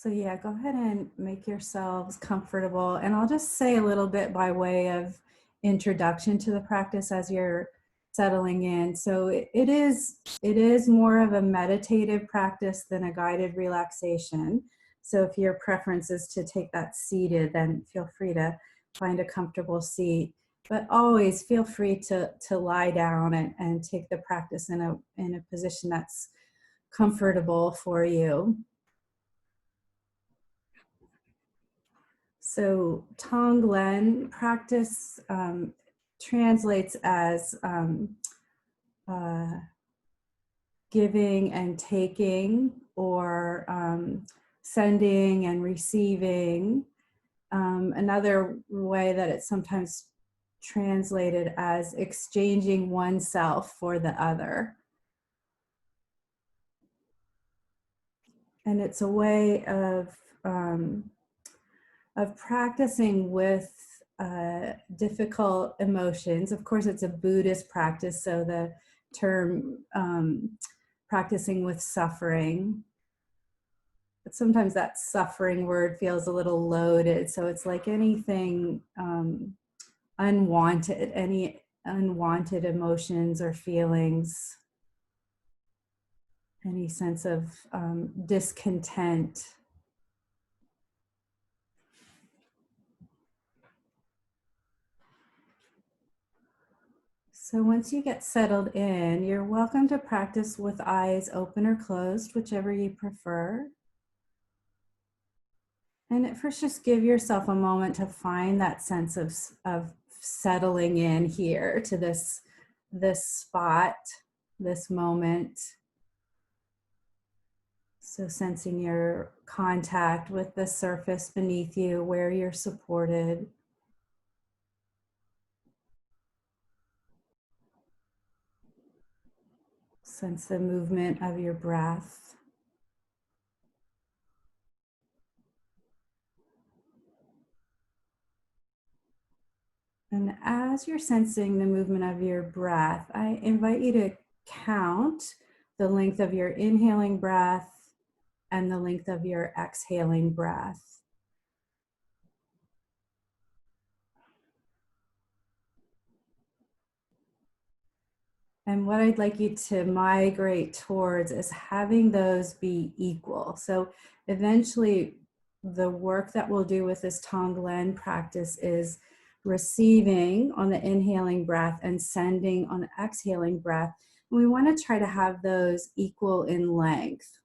So yeah, go ahead and make yourselves comfortable. And I'll just say a little bit by way of introduction to the practice as you're settling in. So it is more of a meditative practice than a guided relaxation. So if your preference is to take that seated, then feel free to find a comfortable seat. But always feel free to lie down and take the practice in a position that's comfortable for you. So Tonglen practice translates as giving and taking, or sending and receiving. Another way that it's sometimes translated as exchanging oneself for the other. And it's a way of practicing with difficult emotions. Of course, it's a Buddhist practice, so the term practicing with suffering. But sometimes that suffering word feels a little loaded, so it's like anything unwanted, any unwanted emotions or feelings, any sense of discontent. So once you get settled in, you're welcome to practice with eyes open or closed, whichever you prefer. And at first, just give yourself a moment to find that sense of settling in here to this spot, this moment. So sensing your contact with the surface beneath you, where you're supported. Sense the movement of your breath. And as you're sensing the movement of your breath, I invite you to count the length of your inhaling breath and the length of your exhaling breath. And what I'd like you to migrate towards is having those be equal. So eventually, the work that we'll do with this Tonglen practice is receiving on the inhaling breath and sending on the exhaling breath. And we want to try to have those equal in length.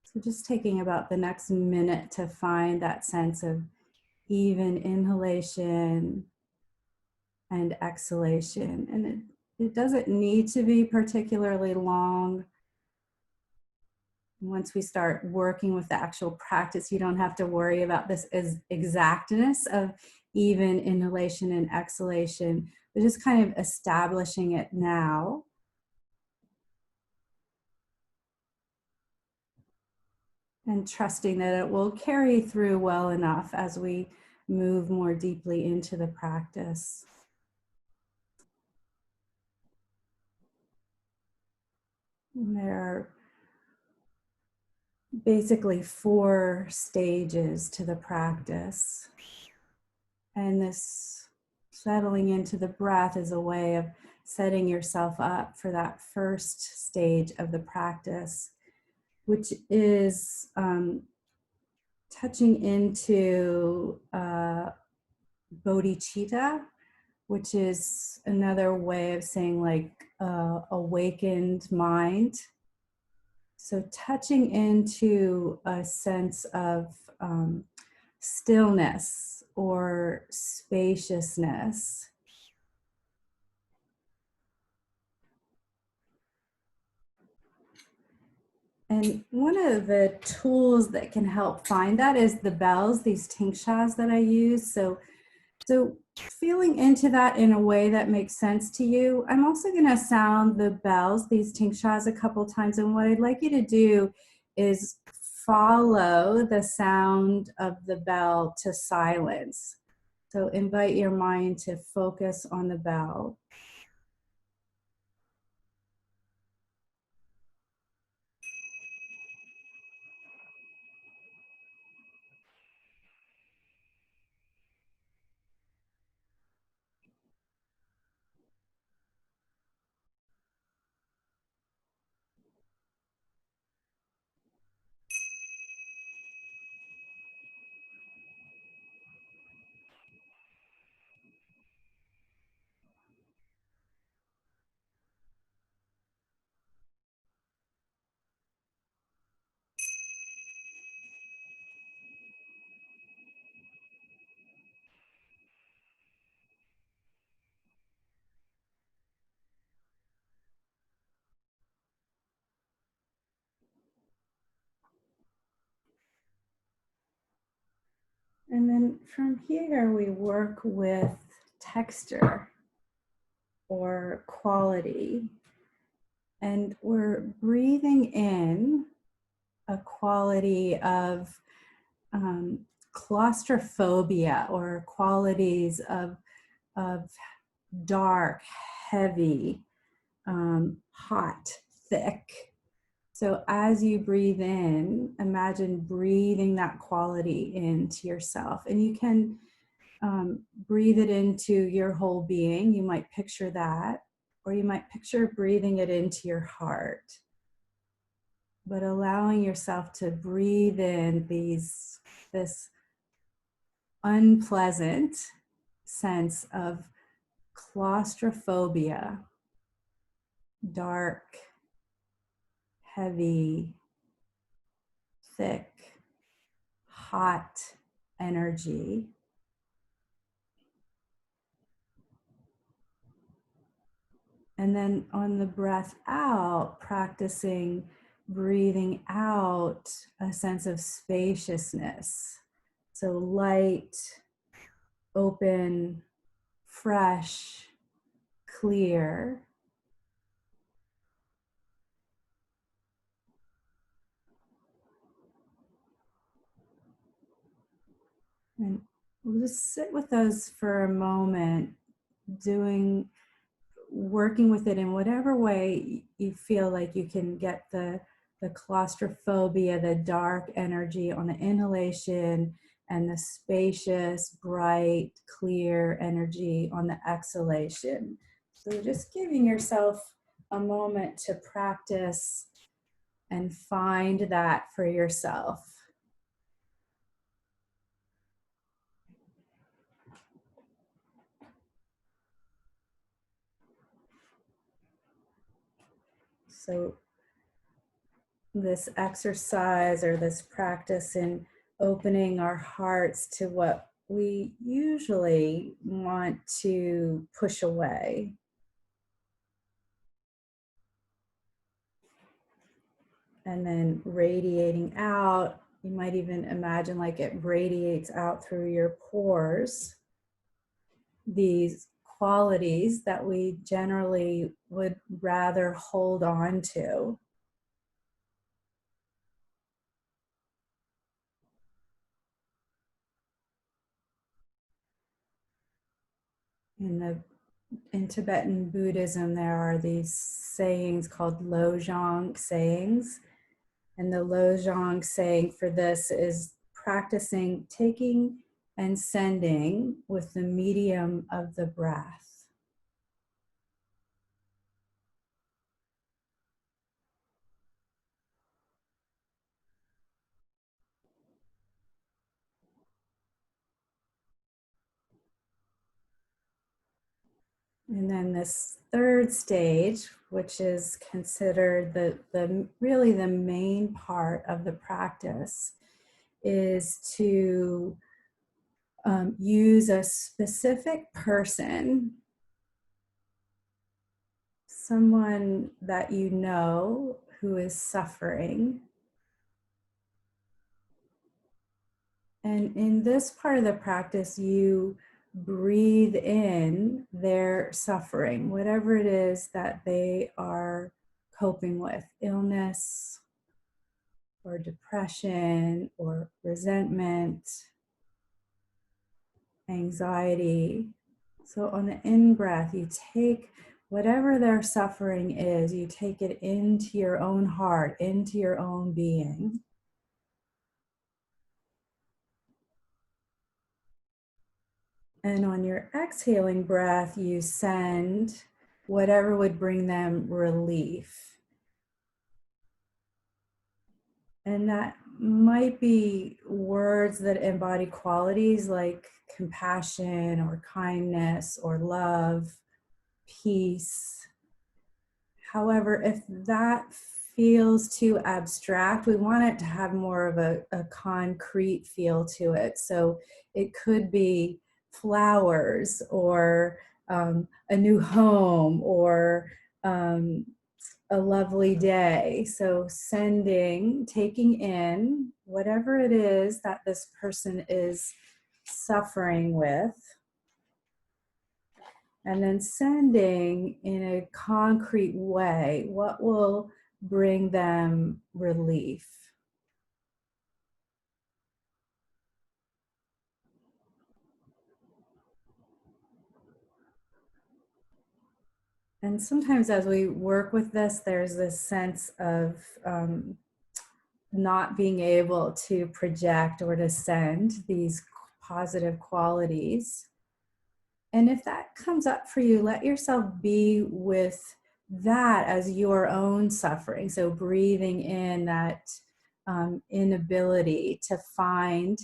So just taking about the next minute to find that sense of even inhalation and exhalation. And it doesn't need to be particularly long. Once we start working with the actual practice, you don't have to worry about this exactness of even inhalation and exhalation, but just kind of establishing it now. And trusting that it will carry through well enough as we move more deeply into the practice. And there are basically 4 stages to the practice. And this settling into the breath is a way of setting yourself up for that first stage of the practice, which is touching into bodhicitta, which is another way of saying like awakened mind. So touching into a sense of stillness or spaciousness. And one of the tools that can help find that is the bells, these tingshas that I use. So feeling into that in a way that makes sense to you. I'm also going to sound the bells, these tingshas, a couple times. And what I'd like you to do is follow the sound of the bell to silence. So invite your mind to focus on the bell. then from here, we work with texture or quality. And we're breathing in a quality of claustrophobia, or qualities of dark, heavy, hot, thick. So as you breathe in, imagine breathing that quality into yourself. And you can breathe it into your whole being. You might picture that, or you might picture breathing it into your heart. But allowing yourself to breathe in this unpleasant sense of claustrophobia, dark, heavy, thick, hot energy. And then on the breath out, practicing breathing out a sense of spaciousness. So light, open, fresh, clear. And we'll just sit with those for a moment, working with it in whatever way you feel like you can get the claustrophobia, the dark energy on the inhalation, and the spacious, bright, clear energy on the exhalation. So just giving yourself a moment to practice and find that for yourself. So this exercise, or this practice in opening our hearts to what we usually want to push away. And then radiating out, you might even imagine like it radiates out through your pores, these qualities that we generally would rather hold on to. In Tibetan Buddhism, there are these sayings called Lojong sayings. And the Lojong saying for this is practicing taking and sending with the medium of the breath. And then this third stage, which is considered really the main part of the practice, is to use a specific person, someone that you know who is suffering. And in this part of the practice, you breathe in their suffering, whatever it is that they are coping with, illness or depression or resentment, anxiety. So on the in-breath, you take whatever their suffering is, you take it into your own heart, into your own being. And on your exhaling breath, you send whatever would bring them relief. And that might be words that embody qualities like compassion or kindness or love, peace. However, if that feels too abstract, we want it to have more of a concrete feel to it. So it could be flowers, or a new home, or a lovely day. So taking in whatever it is that this person is suffering with, and then sending in a concrete way what will bring them relief. And sometimes as we work with this, there's this sense of not being able to project or to send these positive qualities. And if that comes up for you, let yourself be with that as your own suffering. So breathing in that inability to find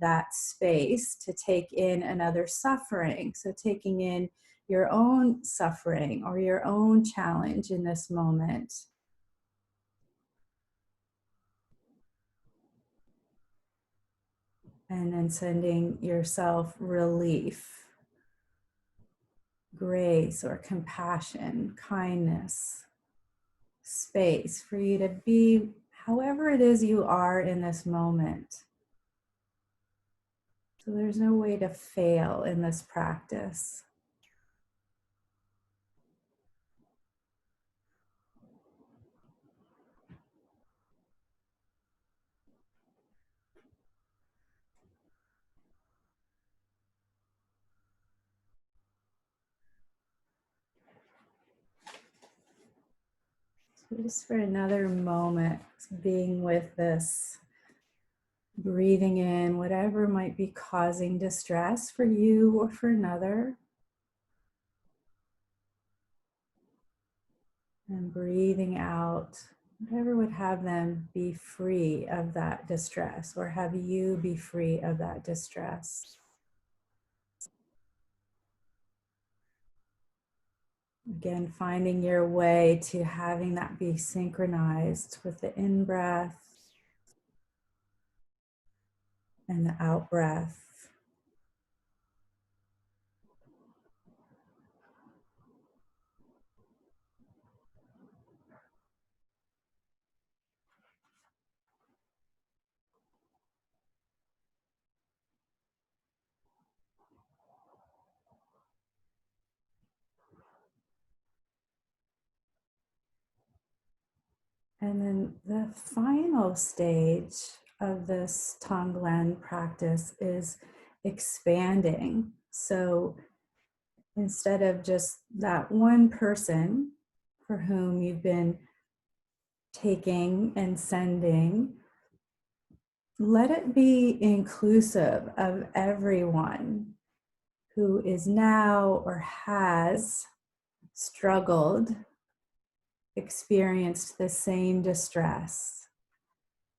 that space to take in another suffering. So taking in your own suffering or your own challenge in this moment. And then sending yourself relief, grace or compassion, kindness, space for you to be however it is you are in this moment. So there's no way to fail in this practice. So just for another moment, being with this, breathing in whatever might be causing distress for you or for another. And breathing out whatever would have them be free of that distress or have you be free of that distress. Again, finding your way to having that be synchronized with the in-breath and the out-breath. And then the final stage of this Tonglen practice is expanding. So instead of just that one person for whom you've been taking and sending, let it be inclusive of everyone who is now or has struggled, experienced the same distress.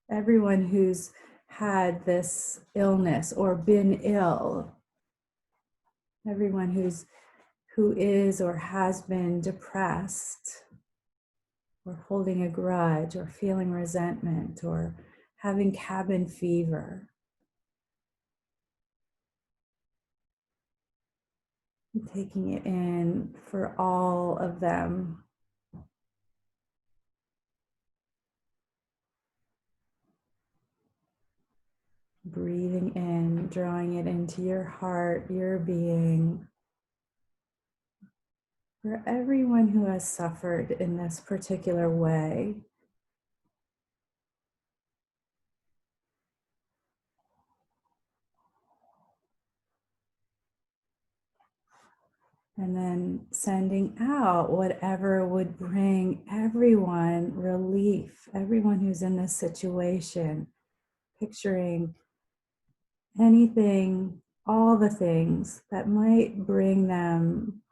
Everyone who's had this illness or been ill. Everyone who is or has been depressed or holding a grudge or feeling resentment or having cabin fever. Taking it in for all of them. Breathing in, drawing it into your heart, your being. For everyone who has suffered in this particular way. And then sending out whatever would bring everyone relief, everyone who's in this situation, picturing anything, all the things that might bring them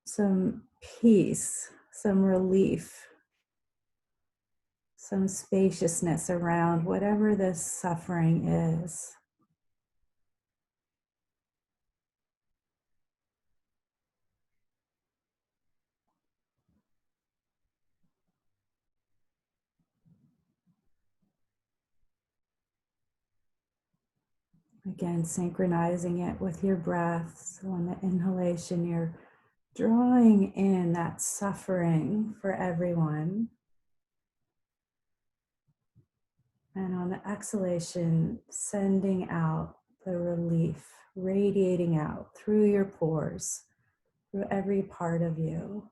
some peace, some relief, some spaciousness around whatever this suffering is. Again, synchronizing it with your breath. So on the inhalation, you're drawing in that suffering for everyone. And on the exhalation, sending out the relief radiating out through your pores, through every part of you.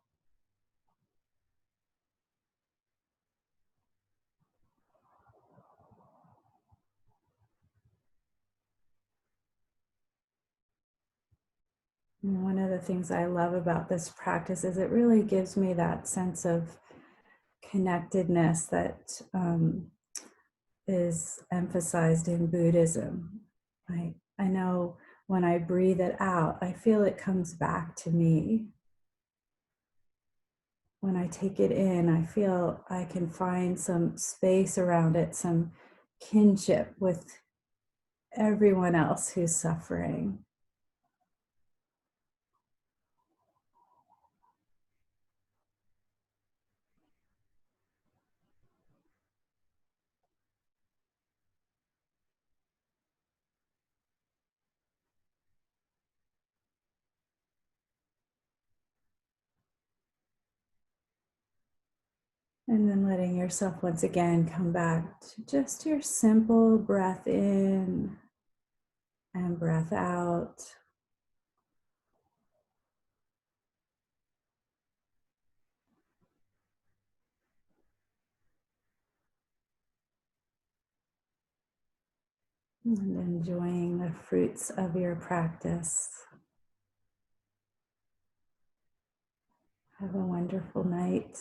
And one of the things I love about this practice is it really gives me that sense of connectedness that is emphasized in Buddhism. I know when I breathe it out, I feel it comes back to me. When I take it in, I feel I can find some space around it, some kinship with everyone else who's suffering. And then letting yourself once again come back to just your simple breath in and breath out. And enjoying the fruits of your practice. Have a wonderful night.